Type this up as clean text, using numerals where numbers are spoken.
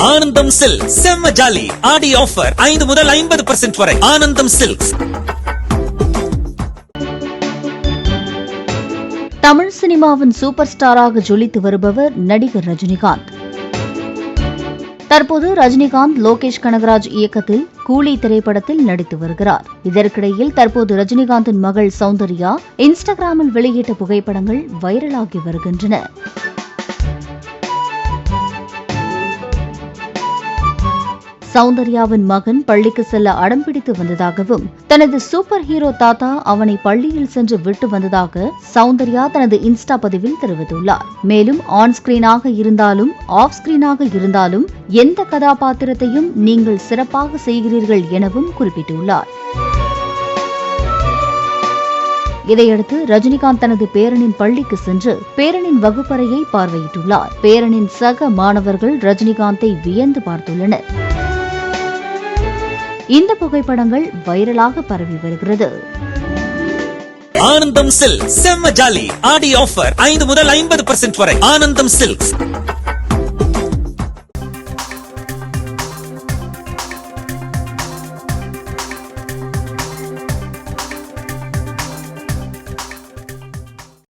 ஆனந்தம் சில்க் செம்ம ஜாலி ஆடி ஆஃபர் 5 முதல் 50% வரை. ஆனந்தம் சில்க்ஸ். தமிழ் சினிமாவின் சூப்பர் ஸ்டாராக ஜொலித்து வருபவர் நடிகர் ரஜினிகாந்த். தற்போது ரஜினிகாந்த் லோகேஷ் கனகராஜ் இயக்கத்தில் கூலி திரைப்படத்தில் நடித்து வருகிறார். இதற்கிடையில் தற்போது ரஜினிகாந்தின் மகள் சௌந்தர்யா இன்ஸ்டாகிராமில் வெளியிட்ட புகைப்படங்கள் வைரலாகி வருகின்றன. சௌந்தர்யாவின் மகன் பள்ளிக்கு செல்ல அடம்பிடித்து வந்ததாகவும் தனது சூப்பர் ஹீரோ தாத்தா அவனை பள்ளியில் சென்று விட்டு வந்ததாக சௌந்தர்யா தனது இன்ஸ்டா பதிவில் தெரிவித்துள்ளார். மேலும் ஆன் ஸ்கிரீனாக இருந்தாலும் ஆஃப் ஸ்கிரீனாக இருந்தாலும் எந்த கதாபாத்திரத்தையும் நீங்கள் சிறப்பாக செய்கிறீர்கள் எனவும் குறிப்பிட்டுள்ளார். இதையடுத்து ரஜினிகாந்த் தனது பேரனின் பள்ளிக்கு சென்று பேரனின் வகுப்பறையை பார்வையிட்டுள்ளார். பேரனின் சக மாணவர்கள் ரஜினிகாந்தை வியந்து பார்த்துள்ளனர். இந்த புகைப்படங்கள் வைரலாக பரவி வருகிறது. ஆனந்தம் சில்க் செம்ம ஜாலி ஆடி ஆஃபர் 5 முதல் 50% வரை. ஆனந்தம் சில்க்ஸ்.